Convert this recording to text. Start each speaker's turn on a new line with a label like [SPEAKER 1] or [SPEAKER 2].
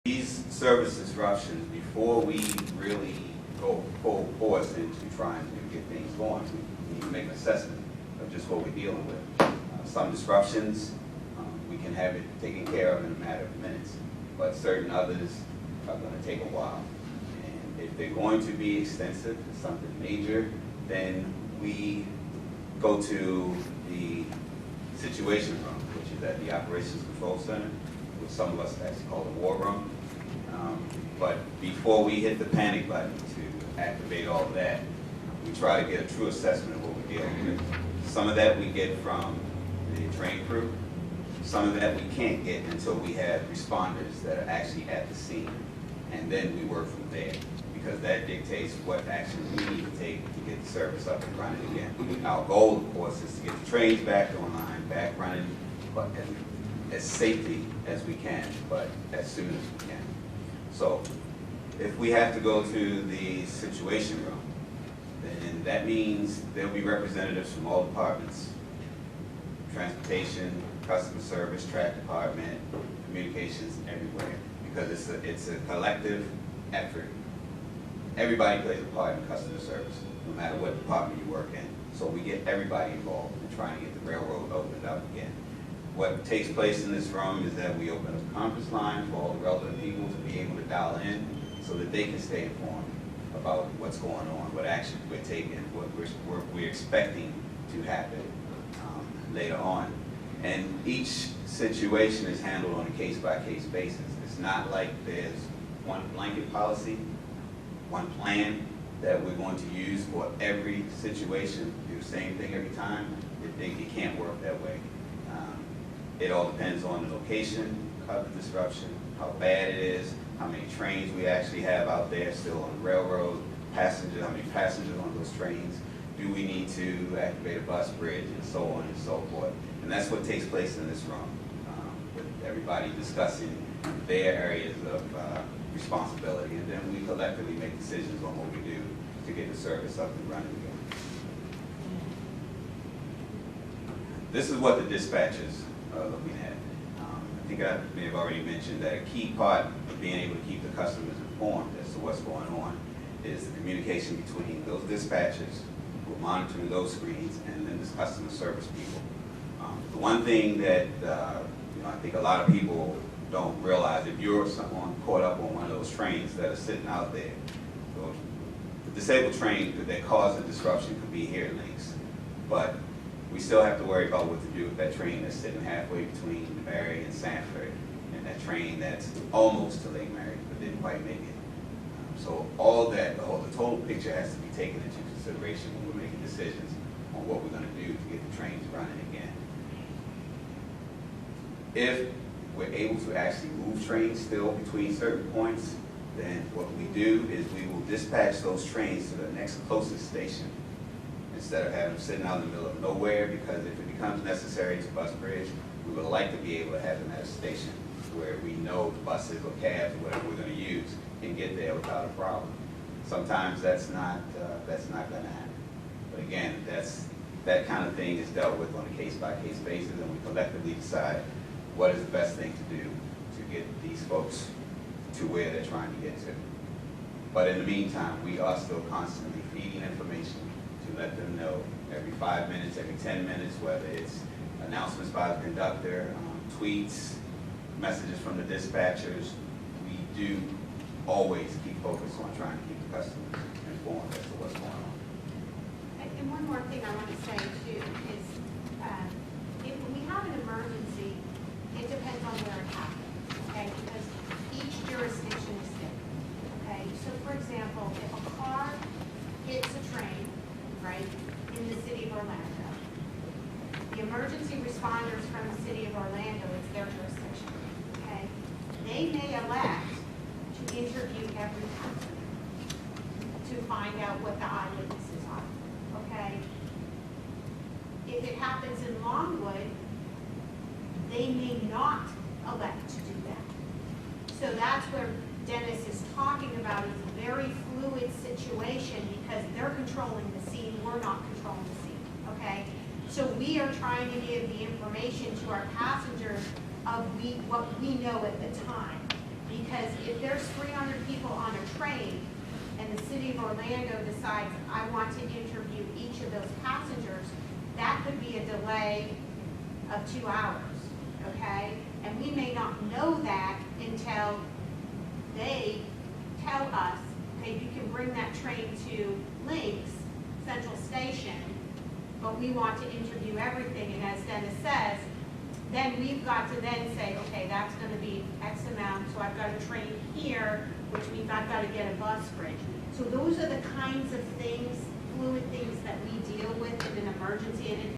[SPEAKER 1] These service disruptions, before we really go full force into trying to get things going, we need to make an assessment of just what we're dealing with. Some disruptions, we can have it taken care of in a matter of minutes, but certain others are going to take a while. And if they're going to be extensive, something major, then we go to the situation room, which is at the Operations Control Center, which some of us actually call the war room. But before we hit the panic button to activate all of that, we try to get a true assessment of what we're dealing with. Some of that we get from the train crew. Some of that we can't get until we have responders that are actually at the scene. And then we work from there, because that dictates what actions we need to take to get the service up and running again. Our goal, of course, is to get the trains back online, back running, but as safely as we can, but as soon as we can. So if we have to go to the situation room, then that means there'll be representatives from all departments: transportation, customer service, track department, communications, everywhere, because it's a collective effort. Everybody plays a part in customer service, no matter what department you work in. So we get everybody involved in trying to get the railroad opened up again. What takes place in this room is that we open up a conference line for all the relevant people to be able to dial in so that they can stay informed about what's going on, what actions we're taking, what we're expecting to happen later on. And each situation is handled on a case-by-case basis. It's not like there's one blanket policy, one plan that we're going to use for every situation, do the same thing every time. It can't work that way. It all depends on the location of the disruption, how bad it is, how many trains we actually have out there still on the railroad, passengers, how many passengers on those trains, do we need to activate a bus bridge, and so on and so forth. And that's what takes place in this room, with everybody discussing their areas of responsibility, and then we collectively make decisions on what we do to get the service up and running again. This is what the dispatchers are looking at. I think I may have already mentioned that a key part of being able to keep the customers informed as to what's going on is the communication between those dispatchers who are monitoring those screens and then the customer service people. The one thing that I think a lot of people don't realize, if you're someone caught up on one of those trains that are sitting out there, so the disabled train that caused the disruption could be here at Links, but we still have to worry about what to do with that train that's sitting halfway between Mary and Sanford, and that train that's almost to Lake Mary but didn't quite make it. So all that, the total picture has to be taken into consideration when we're making decisions on what we're going to do to get the trains running again. If we're able to actually move trains still between certain points, then what we do is we will dispatch those trains to the next closest station, instead of having them sitting out in the middle of nowhere, because if it becomes necessary to bus bridge, we would like to be able to have them at a station where we know the buses or cabs or whatever we're going to use and get there without a problem. Sometimes that's not going to happen. But again, that kind of thing is dealt with on a case-by-case basis, and we collectively decide what is the best thing to do to get these folks to where they're trying to get to. But in the meantime, we are still constantly feeding information to let them know every 5 minutes, every 10 minutes, whether it's announcements by the conductor, tweets, messages from the dispatchers. We do always keep focused on trying to keep the customers informed as to what's going on.
[SPEAKER 2] And one more thing I want to say too is, if we have an emergency, it depends on where it happens, okay? Because each jurisdiction is different, okay? So for example, if a car hits a train, right, in the city of Orlando, the emergency responders from the city of Orlando, it's their jurisdiction, okay? They may elect to interview every passenger to find out what the eyewitnesses are, okay? If it happens in Longwood, they may not elect to do that. So that's where Dennis is talking about is a very fluid situation, because they're controlling the scene, we're not controlling the scene, okay? So we are trying to give the information to our passengers of what we know at the time. Because if there's 300 people on a train and the city of Orlando decides, I want to interview each of those passengers, that could be a delay of 2 hours, okay? And we may not know that until they tell us, okay, you can bring that train to Links Central Station, but we want to interview everything. And as Dennis says, then we've got to then say, okay, that's going to be X amount, so I've got a train here, which means I've got to get a bus bridge. So those are the kinds of things, fluid things that we deal with in an emergency. And